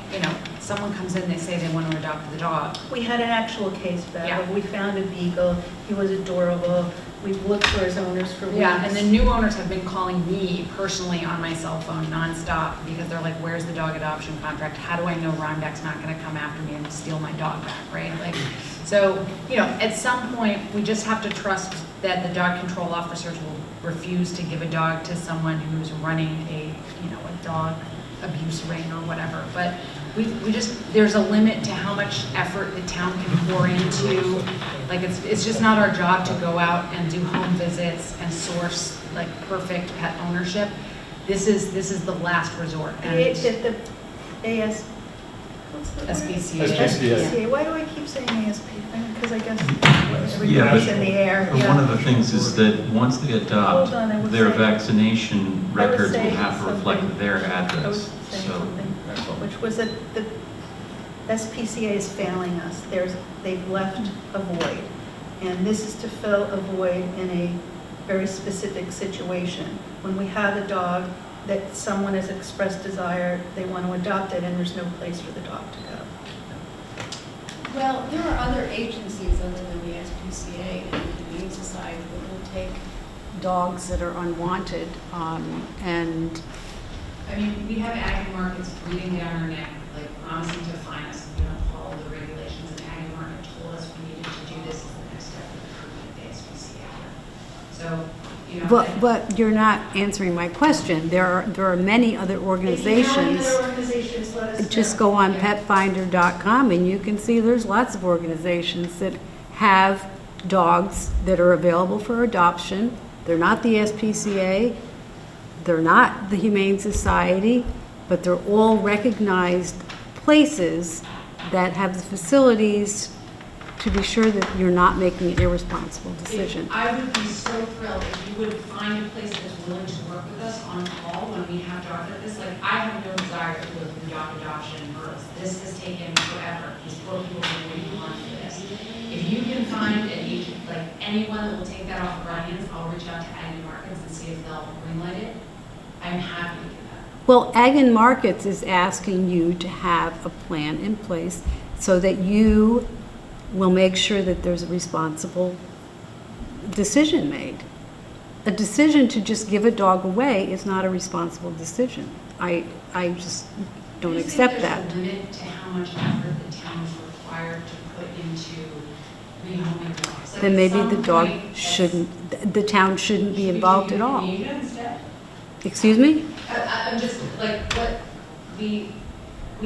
someone comes in, they say they want to adopt the dog. We had an actual case, Bev. Yeah. We found a beagle. He was adorable. We've looked for his owners for weeks. Yeah, and the new owners have been calling me personally on my cell phone nonstop because they're like, where's the dog adoption contract? How do I know Rhinebeck's not going to come after me and steal my dog back, right? So, at some point, we just have to trust that the dog control officers will refuse to give a dog to someone who's running a dog abuse ring or whatever. But there's a limit to how much effort the town can pour into, it's just not our job to go out and do home visits and source perfect pet ownership. This is the last resort. And The AS, what's the word? SPCA. SPCA. Why do I keep saying ASP? Because I guess Yeah, everybody's but- in the air. But one of the things is that once they adopt, Hold on, I was their saying- vaccination I was records will saying have to reflect something. their I was address. saying So something, which was that the SPCA is failing us. They've left a void. And this is to fill a void in a very specific situation. When we have a dog that someone has expressed desire, they want to adopt it, and there's no place for the dog to go. Well, there are other agencies other than the SPCA and the Humane Society that will take dogs that are unwanted, and I mean, we have ag markets breathing down our neck, like promising to fine us if we don't follow the regulations. And ag market told us we needed to do this as the next step of improvement at the SPCA. So, you know. but you're not answering my question. There are many other organizations. Organizations, let us Just know. go on petfinder.com and you can see there's lots of organizations that have dogs that are available for adoption. They're not the SPCA, they're not the Humane Society, but they're all recognized places that have the facilities to be sure that you're not making an irresponsible decision. I would be so thrilled if you would find a place that's willing to work with us on call when we have dogs like this. Like, I have no desire to go through dog adoption births. This has taken forever. These poor people have been waiting on for this. If you can find an agent, like anyone that will take that off of our hands, I'll reach out to Ag Markets and see if they'll greenlight it. I'm happy to do that. Well, Ag and Markets is asking you to have a plan in place so that you will make sure that there's a responsible decision made. A decision to just give a dog away is not a responsible decision. I just don't accept that. There's a limit to how much effort the town is required to put into rehoming dogs. Like, Then at maybe some the dog point, shouldn't, the town shouldn't be should we involved do at all. euthanasia instead? Excuse me? I'm just, like, what, we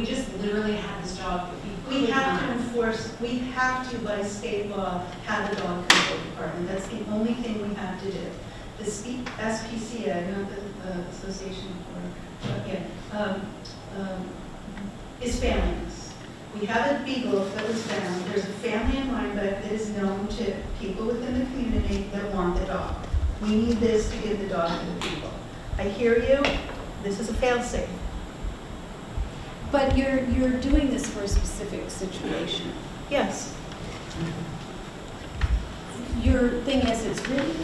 just literally had this dog. We have to enforce, we have to, by state law, have a dog control department. That's the only thing we have to do. The SPCA, not the Association for, is failing us. We have a beagle that was found. There's a family in Rhinebeck that is known to people within the community that want the dog. We need this to give the dog to the people. I hear you. This is a fail-safe. But you're doing this for a specific situation. Yes. Your thing as it's written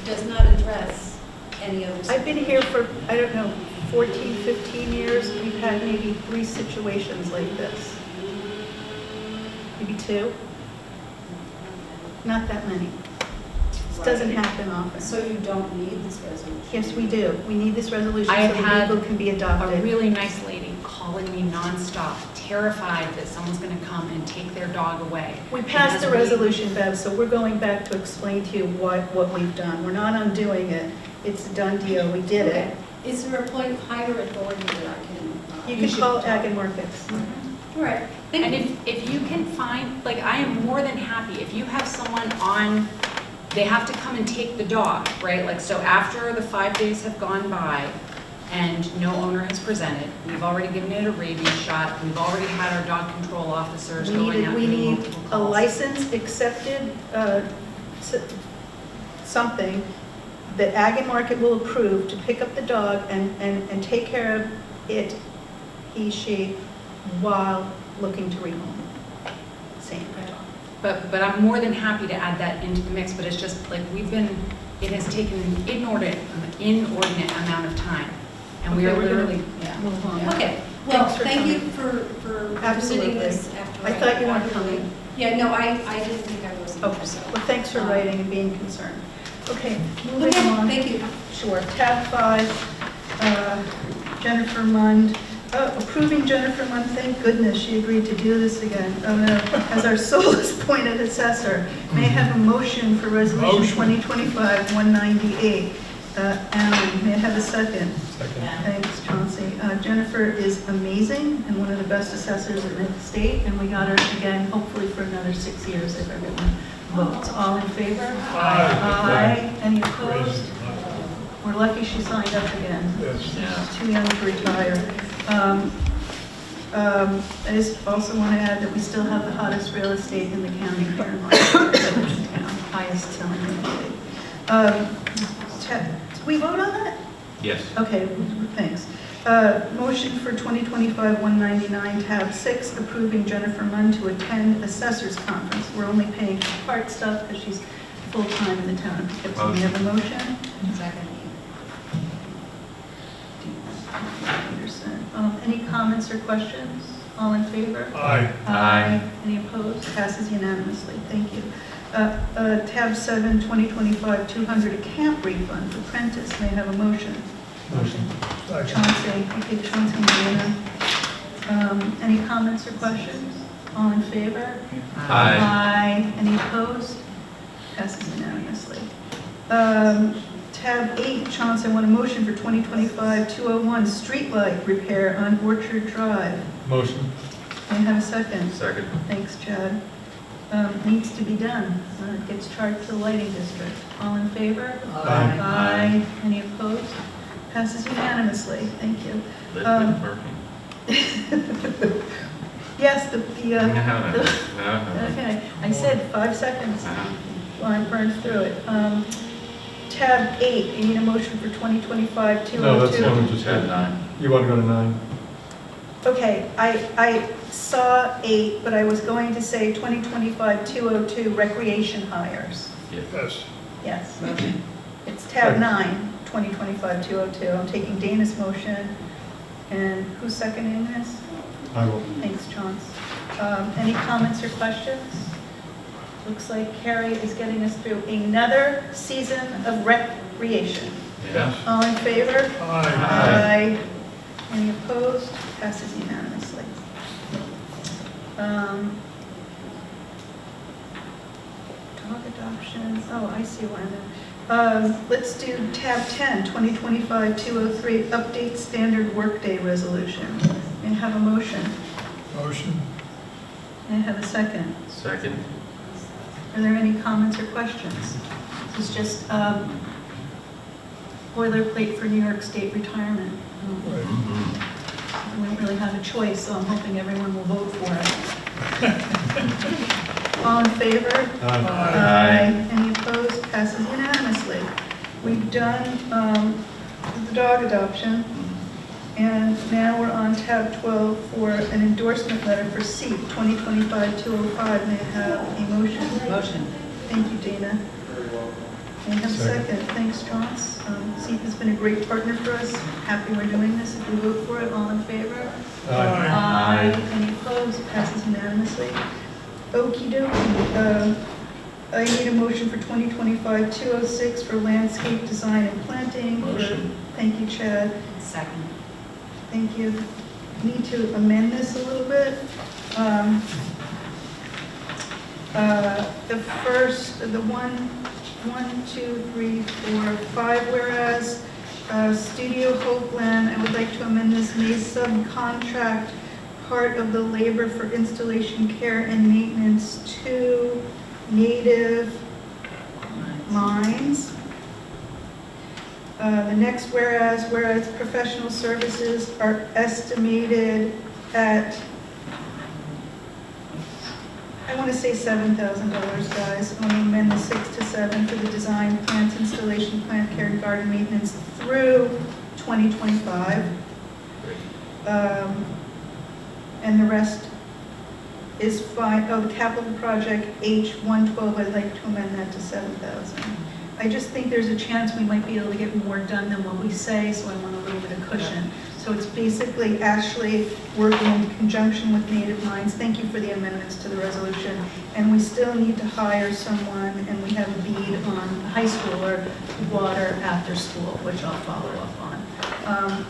does not address any other. I've been here for, I don't know, 14, 15 years. We've had maybe 3 situations like this. Maybe 2. Not that many. This doesn't happen often. So you don't need this resolution? Yes, we do. We need this resolution I so have the legal can be A adopted. really nice lady calling me nonstop, terrified that someone's gonna come and take their dog away. We passed the And as we- resolution, Bev, so we're going back to explain to you what we've done. We're not undoing it. It's a done deal. We did it. Okay. Is there a point of higher authority that I can? You can call Ag and Markets. All right. And if you can find, like, I am more than happy, if you have someone on, they have to come and take the dog, right? Like, so after the 5 days have gone by and no owner has presented, we've already given it a rabies shot, we've already had our dog control officers going out We doing need multiple a calls. licensed, accepted, something that Ag and Market will approve to pick up the dog and take care of it, he, she, while looking to rehome it. Same dog. But I'm more than happy to add that into the mix, but it's just like it has taken an inordinate amount of time. And we Okay, are we're gonna literally, yeah. Move on. Okay, well, Thanks for thank you coming. for Absolutely. visiting this after. I thought you weren't coming. Yeah, no, I didn't think I was. Okay, so. well, thanks for writing and being concerned. Okay, moving Okay, on. thank you. Sure. Tab 5, Jennifer Mund. Approving Jennifer Mund, thank goodness she agreed to do this again. Oh no, as our sole appointed assessor. May I have a motion for Resolution 2025-198? Alan, may I have a second? Second. Thanks, Chauncey. Jennifer is amazing and one of the best assessors in the state, and we got her again, hopefully for another 6 years if everyone votes. All in favor? Aye. Aye. Any opposed? We're lucky she signed up again. Yes. Yeah. She's too young to retire. I just also want to add that we still have the hottest real estate in the county here in Rhinebeck, highest selling real estate. Did we vote on that? Yes. Okay, thanks. Motion for 2025-199, tab 6, approving Jennifer Munn to attend assessors conference. We're only paying for part stuff because she's full-time in the town of Poughkeepsie. We have a motion? Second. Anderson. Any comments or questions? All in favor? Aye. Aye. Any opposed? Passes unanimously. Thank you. Tab 7, 2025, 200, a camp refund for Prentice. May I have a motion? Motion. Chauncey, okay, Chauncey and Dana. Any comments or questions? All in favor? Aye. Aye. Any opposed? Passes unanimously. Tab 8, Chauncey, I want a motion for 2025-201, streetlight repair on Orchard Drive. Motion. May I have a second? Second. Thanks, Chad. Needs to be done. It gets charged to the lighting district. All in favor? Aye. Aye. Any opposed? Passes unanimously. Thank you. Live parking. Yes, No. okay, I said 5 seconds. Well, I burned through it. Tab 8, you need a motion for 2025-202. No, that's one we just Tab did. 9. You want to go to 9? Okay, I saw 8, but I was going to say 2025-202, recreation hires. Yes. Yes. It's tab 9, 2025-202. I'm taking Dana's motion. And who's seconding this? I will. Thanks, Chauncey. Any comments or questions? Looks like Carrie is getting us through another season of recreation. Yeah. All in favor? Aye. Aye. Any opposed? Passes unanimously. Dog adoption, oh, I see why now. Let's do tab 10, 2025-203, update standard workday resolution. May I have a motion? Motion. May I have a second? Second. Are there any comments or questions? This is just boilerplate for New York State retirement. We don't really have a choice, so I'm hoping everyone will vote for it. All in favor? Aye. Any opposed? Passes unanimously. We've done the dog adoption, and now we're on tab 12 for an endorsement letter for SEEP 2025-205. May I have a motion? Motion. Thank you, Dana. May I have a second? Thanks, Chauncey. SEEP has been a great partner for us. Happy we're doing this. If you vote for it, all in favor? Aye. Any opposed? Passes unanimously. Okey dokey. I need a motion for 2025-206 for landscape design and planting. Motion. Thank you, Chad. Second. Thank you. Need to amend this a little bit. The first, the 1, 2, 3, 4, 5, whereas Studio Hopeland, I would like to amend this, may subcontract part of the labor for installation, care, and maintenance to Native Lines. The next whereas professional services are estimated at, I want to say $7,000, guys. I want to amend the 6 to 7 for the design, plant installation, plant care, and garden maintenance through 2025. And the rest is fine. Oh, the capital project H112, I'd like to amend that to 7,000. I just think there's a chance we might be able to get more done than what we say, so I want a little bit of cushion. So it's basically Ashley working in conjunction with Native Minds. Thank you for the amendments to the resolution. And we still need to hire someone, and we have a bead on high schooler water after school, which I'll follow up on.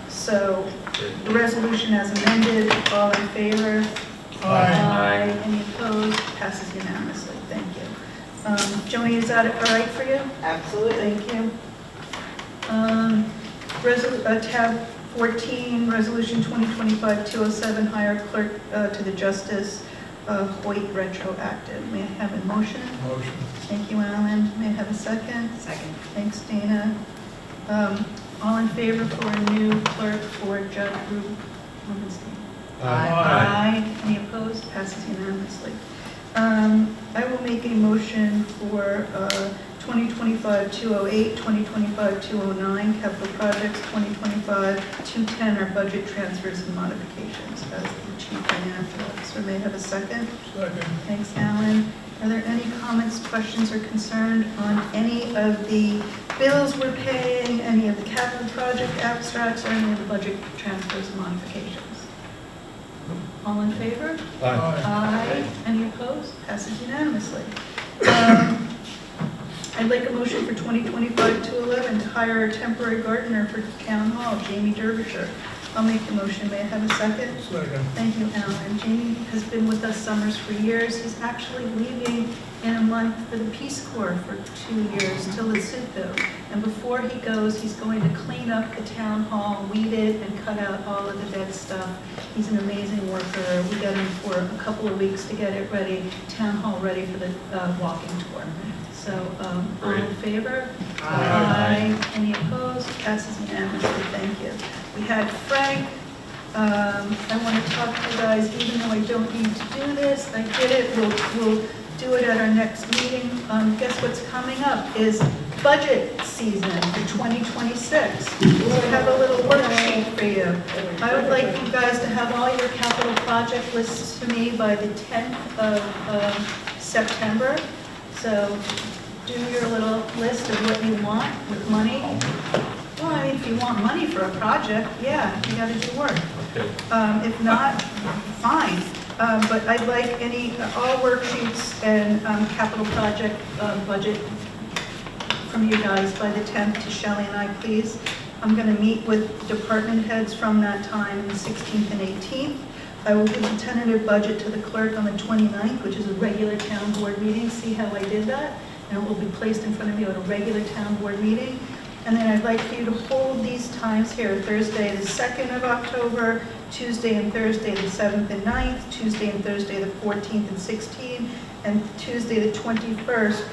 So the resolution as amended, all in favor? Aye. Any opposed? Passes unanimously. Thank you. Joni, is that all right for you? Absolutely. Thank you. Tab 14, Resolution 2025-207, hire clerk to the Justice Hoyt retroactive. May I have a motion? Motion. Thank you, Alan. May I have a second? Second. Thanks, Dana. All in favor for a new clerk for Judge Rubenstein? Aye. Any opposed? Passes unanimously. I will make a motion for 2025-208, 2025-209, capital projects, 2025-210 are budget transfers and modifications. As the chief financial officer, may I have a second? Second. Thanks, Alan. Are there any comments, questions, or concern on any of the bills we're paying, any of the capital project abstracts, or any of the budget transfers and modifications? All in favor? Aye. Aye. Any opposed? Passes unanimously. I'd like a motion for 2025-211 to hire a temporary gardener for Town Hall, Jamie Derbyshire. I'll make the motion. May I have a second? Second. Thank you, Alan. Jamie has been with us summers for years. He's actually leaving in a month for the Peace Corps for 2 years till the Lesotho. And before he goes, he's going to clean up the town hall, weed it, and cut out all of the dead stuff. He's an amazing worker. We got him for a couple of weeks to get it ready, town hall ready for the walking tour. So, all in favor? Aye. Any opposed? Passes unanimously. Thank you. We had Frank. I want to talk to you guys, even though I don't need to do this. I did it. We'll do it at our next meeting. Guess what's coming up is budget season for 2026. So I have a little worksheet for you. I would like you guys to have all your capital project lists to me by the 10th of September. So do your little list of what you want with money. Well, I mean, if you want money for a project, yeah, you got to do work. Okay. If not, fine. But I'd like all worksheets and capital project budget from you guys by the 10th to Shelley and I, please. I'm going to meet with department heads from that time on the 16th and 18th. I will give the tentative budget to the clerk on the 29th, which is a regular town board meeting. See how I did that? And it will be placed in front of you at a regular town board meeting. And then I'd like for you to hold these times here: Thursday the 2nd of October, Tuesday and Thursday the 7th and 9th, Tuesday and Thursday the 14th and 16th, and Tuesday the 21st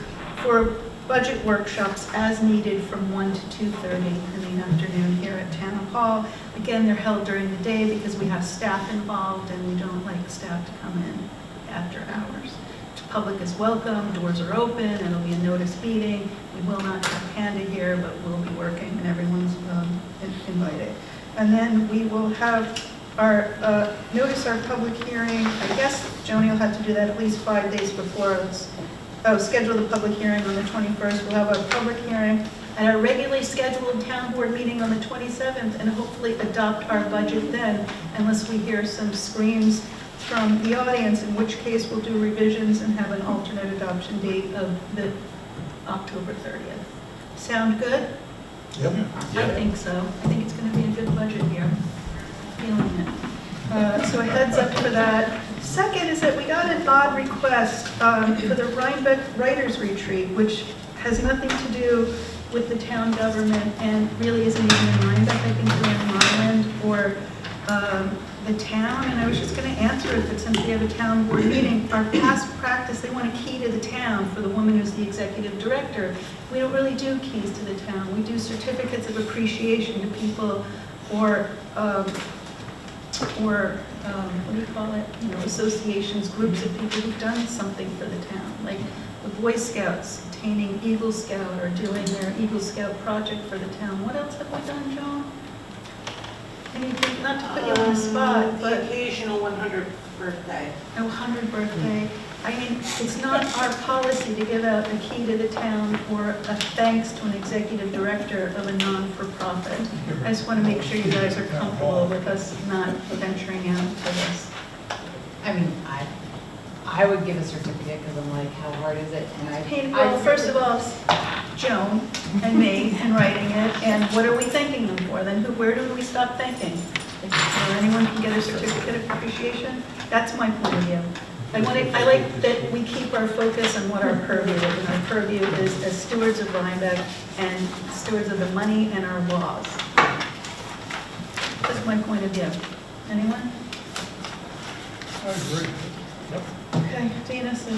for budget workshops as needed from 1 to 2:30 in the afternoon here at Town Hall. Again, they're held during the day because we have staff involved and we don't like staff to come in after hours. The public is welcome, doors are open, it'll be a notice meeting. We will not have Panda here, but we'll be working and everyone's invited. And then we will have our, notice our public hearing. I guess Joni will have to do that at least 5 days before. Schedule the public hearing on the 21st. We'll have our public hearing and our regularly scheduled town board meeting on the 27th, and hopefully adopt our budget then, unless we hear some screams from the audience, in which case we'll do revisions and have an alternate adoption date of the October 30th. Sound good? Yep. I think so. I think it's going to be a good budget year. Feeling it. So a heads up for that. Second is that we got an odd request for the Rhinebeck Writers Retreat, which has nothing to do with the town government and really isn't even in Rhinebeck. I think they're in Myland or the town. And I was just going to answer it, that since we have a town board meeting, our past practice, they want a key to the town for the woman who's the executive director. We don't really do keys to the town. We do certificates of appreciation to people or what do you call it? You know, associations, groups of people who've done something for the town, like the Boy Scouts obtaining Eagle Scout or doing their Eagle Scout project for the town. What else have we done, Joan? Anything, not to put you on the spot, but The occasional 100th birthday. a 100th birthday. I mean, it's not our policy to give out a key to the town or a thanks to an executive director of a non-for-profit. I just want to make sure you guys are comfortable with us not venturing out to this. I mean, I would give a certificate because I'm like, how hard is it? And Well, first of all, it's Joan and me and writing it, and what are we thanking them for? Then where do we stop thanking? Anyone can get a certificate of appreciation? That's my point of view. I like that we keep our focus on what our purview is, and our purview is as stewards of Rhinebeck and stewards of the money and our laws. That's my point of view. Anyone? I agree. Yep. Okay, Dana, so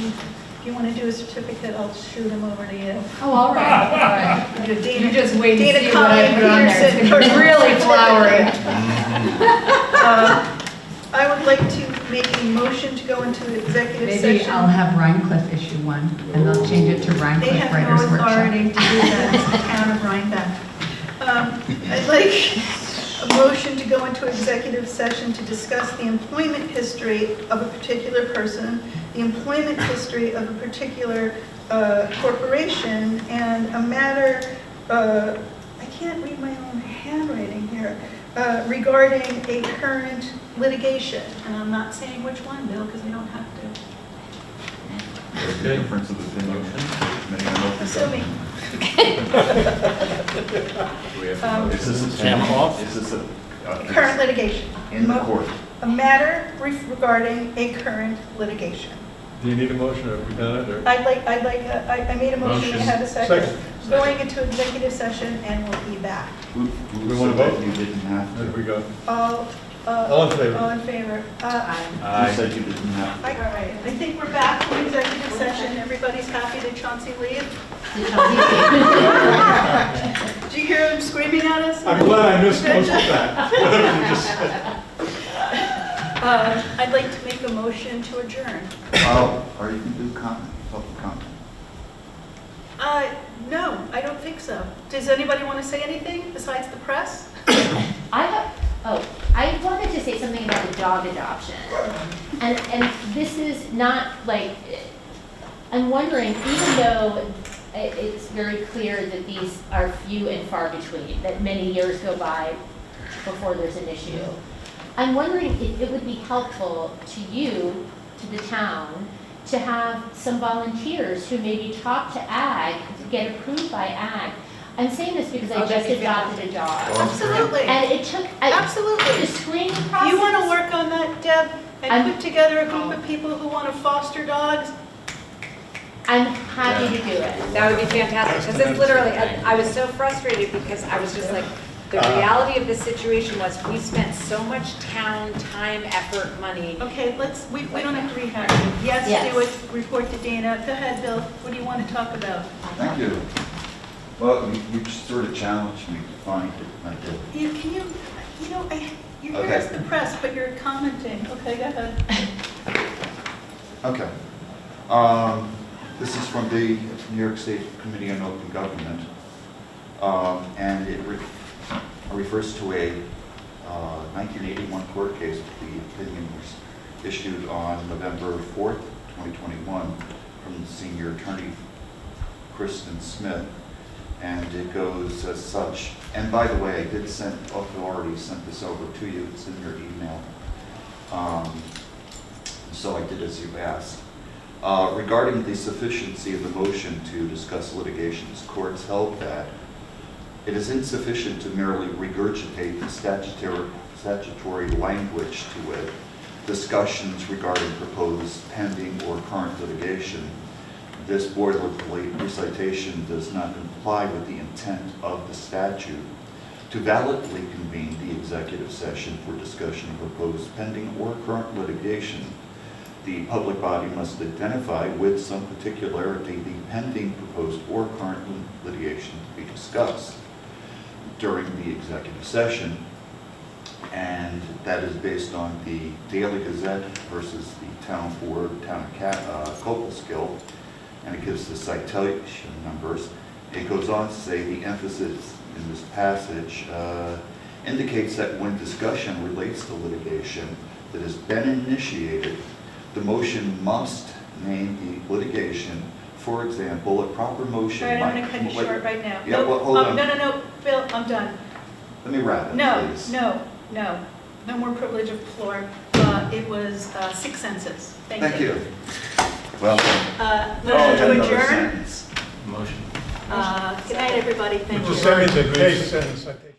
If you want to do a certificate, I'll shoot them over to you. Oh, all right, all right. You You just wait and Dana see what I Collin put on there. It's Peterson gonna be for really flowery. I would like to make a motion to go into executive Maybe session. I'll have Rhinecliff issue one, and they'll change it to They Rhinecliff have Writers no Workshop. authority to do that, it's the town of Rhinebeck. I'd like a motion to go into executive session to discuss the employment history of a particular person, the employment history of a particular corporation, and a matter, I can't read my own handwriting here, regarding a current litigation. And I'm not saying which one, Bill, because we don't have to. Okay. Difference of opinion. Committee on Open Assuming. Government. Is this a Camera off? Is this a? Current litigation. In the court. A matter regarding a current litigation. Do you need a motion, or have we done it, or? I made a motion and have a second. Second. Going into executive session and we'll be back. Who We wanna said that vote? you didn't have There to? we go. All All in favor? All in favor? Who said you didn't have to? All right, I think we're back from executive session. Everybody's happy. Did Chauncey leave? Did you hear him screaming at us? I'm glad I missed most of that. Whatever you just said. I'd like to make a motion to adjourn. Or you can do comment, public comment. No, I don't think so. Does anybody want to say anything besides the press? I wanted to say something about the dog adoption. And this is not like, I'm wondering, even though it's very clear that these are few and far between, that many years go by before there's an issue, I'm wondering if it would be helpful to you, to the town, to have some volunteers who maybe talk to AG, to get approved by AG. I'm saying this because I just adopted a dog. Absolutely. And it took, Absolutely. the screening process. You want to work on that, Deb, and put together a Oh. group of people who want to foster dogs? I'm happy to do it. That would be fantastic, because it's literally, I was so frustrated because I was just like, the reality of the situation was we spent so much town, time, effort, money. Okay, we don't have to rehash it. Yes, Yes. do it, report to Dana. Go ahead, Bill, what do you want to talk about? Thank you. Well, you sort of challenged me to find it, I did. You're here Okay. as the press, but you're commenting. Okay, go ahead. Okay. This is from the New York State Committee on Open Government, and it refers to a 1981 court case. The opinion was issued on November 4th, 2021, from the senior attorney, Kristen Smith, and it goes as such. And by the way, I did already sent this over to you. It's in your email. So I did as you asked. Regarding the sufficiency of the motion to discuss litigations, courts held that it is insufficient to merely regurgitate the statutory language to it, discussions regarding proposed pending or current litigation. This boilerplate recitation does not comply with the intent of the statute. To validly convene the executive session for discussion of proposed pending or current litigation, the public body must identify with some particularity the pending, proposed, or current litigation to be discussed during the executive session, and that is based on the Daily Gazette versus the Town Board, Town of Copelskill, and it gives the citation numbers. It goes on to say the emphasis in this passage indicates that when discussion relates to litigation that has been initiated, the motion must name the litigation. For example, a proper motion All right, I'm might... going to cut you short right now. Yeah, well, hold on. No, Bill, I'm done. Let me wrap it, No, please. no more privilege of floor. It was 6 sentences. Thank you. Well, Motion to another adjourn. sentence. Motion. Good night, everybody. Thank you. Just send me the case and citation.